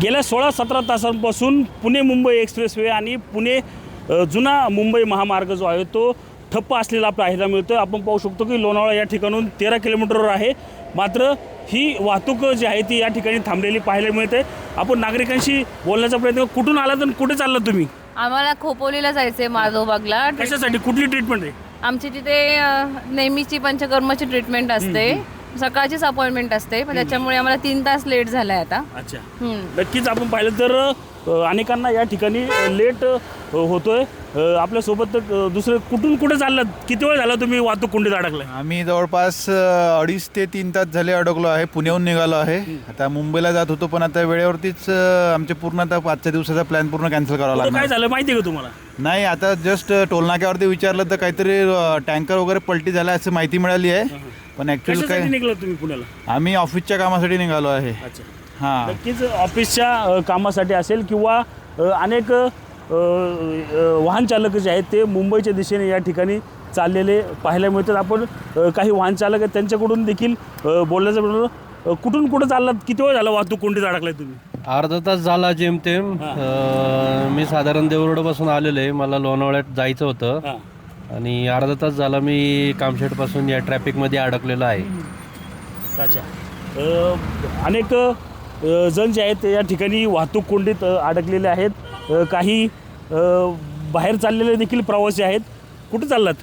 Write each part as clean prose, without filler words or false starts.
गेल्या 16-17 तासांपासून पुणे मुंबई एक्सप्रेसवे आणि पुणे जुना मुंबई महामार्ग जो आहे तो ठप्प असलेला पाहायला मिळतो. आपण पाहू शकतो की लोणावळा या ठिकाणून 13 किलोमीटरवर आहे, मात्र ही वाहतूक जी आहे ती या ठिकाणी थांबलेली पाहायला मिळते. आपण नागरिकांशी बोलण्याचा प्रयत्न, कुठून आला तर कुठे चालला तुम्ही? आम्हाला खोपोलीला जायचंय, माधवबागला. कशासाठी, कुठली ट्रीटमेंट आहे? आमची तिथे नेहमीची पंचकर्माची ट्रीटमेंट असते, सकाळचीच अपॉइंटमेंट असते, पण त्याच्यामुळे आम्हाला 3 तास लेट झालाय आता. अच्छा, नक्कीच आपण पाहिलं तर अनेकांना या ठिकाणी लेट होतोय. आपल्यासोबत दुसरं कुठून कुठे चाललं, किती वेळ झाला तुम्ही वाहतूक कोंडीत अडकलाय? आम्ही जवळपास 2.5 ते 3 तास झाले अडकलो आहे. पुण्याहून निघालो आहे. आता मुंबईला जात होतो, पण आता वेळेवरतीच आमचे पूर्ण आता 5च्या दिवसाचा प्लॅन पूर्ण कॅन्सल करावा लागला. काय झालं माहिती आहे का तुम्हाला? नाही, आता जस्ट टोलनाक्यावरती विचारलं तर काहीतरी टँकर वगैरे पलटी झाला असं माहिती मिळाली आहे, पण ॲक्च्युअली काय निघाला तुम्ही पुण्याला? आम्ही ऑफिसच्या कामासाठी निघालो आहे. अच्छा, हां, नक्कीच ऑफिसच्या कामासाठी असेल किंवा अनेक वाहन चालक जे आहेत ते मुंबईच्या दिशेने या ठिकाणी चाललेले पाहायला मिळतात. आपण काही वाहन चालक आहेत त्यांच्याकडून देखील बोलण्याचं म्हणून, कुठून कुठं चाललात, किती वेळ झाला वाहतूक कोंडीत अडकलाय तुम्ही? अर्धा तास झाला जेमतेम. मी साधारण देवरोडपासून आलेलो आहे, मला लोणावळ्यात जायचं होतं आणि अर्धा तास झाला मी कामशेटपासून या ट्रॅफिकमध्ये अडकलेलो आहे. अच्छा, अनेक जण जे आहेत ते या ठिकाणी वाहतूक कोंडीत अडकलेले आहेत. काही बाहेर चाललेले देखील प्रवासी आहेत. कुठे चाललात?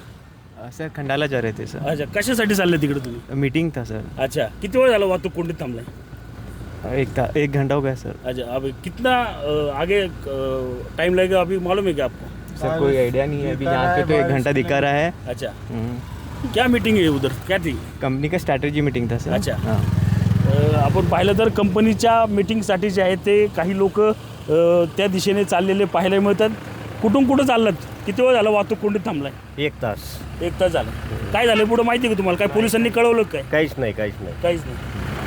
सर खंडाला जा रहे थे सर. अच्छा, कशासाठी चालले तिकडे तुम्ही? मीटिंग था सर. अच्छा, किती वेळ झाला वाहतूक कोंडीत थांबलाय? 1 घंटा हो गया सर. अच्छा, अभी कितना आगे टाइम लगेगा अभी मालूम है क्या आपको? सर कोई आइडिया नहीं है, अभी यहाँ पे तो 1 घंटा दिखा रहा है. अच्छा, क्या मीटिंग है उधर, क्या थी? कंपनी का स्ट्रॅटेजी मीटिंग था सर. अच्छा, आपण पाहिलं तर कंपनीच्या मीटिंगसाठी जे आहे ते काही लोक त्या दिशेने चाललेले पाहायला मिळतात. कुठून कुठं चाललात, किती वेळ झाला वाहतूक कोंडीत थांबलाय? 1 तास. 1 तास झाला. काय झालं पुढं माहिती आहे का तुम्हाला? काय पोलिसांनी कळवलं काय? काहीच नाही. काहीच नाही.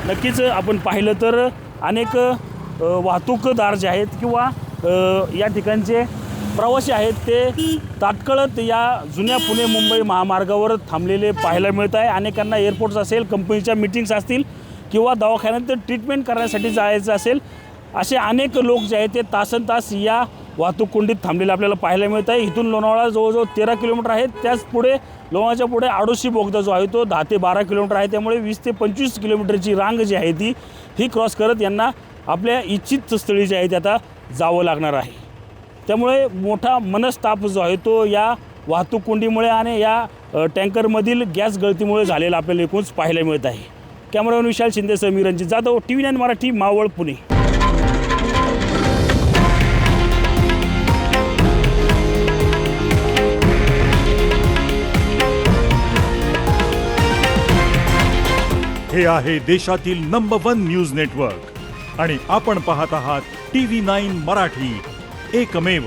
नक्कीच आपण पाहिलं तर अनेक वाहतूकदार जे आहेत किंवा या ठिकाणचे प्रवासी आहेत ते तात्काळत या जुन्या पुणे मुंबई महामार्गावर थांबलेले पाहायला मिळत आहे. अनेकांना एअरपोर्ट्स असेल, कंपनीच्या मीटिंग्स असतील किंवा दवाखान्यात ट्रीटमेंट करण्यासाठी जायचं असेल, असे अनेक लोक जे आहेत ते तासनतास या वाहतूक कोंडीत थांबलेले आपल्याला पाहायला मिळत आहे. इथून लोणावळा जवळजवळ 13 किलोमीटर आहे. त्याच पुढे लोणावळ्याच्या पुढे आडोशी बोगदा जो आहे तो 10 ते 12 किलोमीटर आहे. त्यामुळे 20 ते 25 किलोमीटरची रांग जी आहे ही क्रॉस करत यांना आपल्या इच्छित स्थळी जे आहे ते आता जावं लागणार आहे. त्यामुळे मोठा मनस्ताप जो आहे तो या वाहतूक कोंडीमुळे आणि या टँकरमधील गॅस गळतीमुळे झालेला आपल्याला एकूणच पाहायला मिळत आहे. कॅमेरामॅन विशाल शिंदेसह मी रणजित जाधव, TV9 मराठी, मावळ, पुणे. हे आहे देशातील नंबर 1 न्यूज नेटवर्क आणि आपण पाहत आहात TV9 मराठी, एकमेव.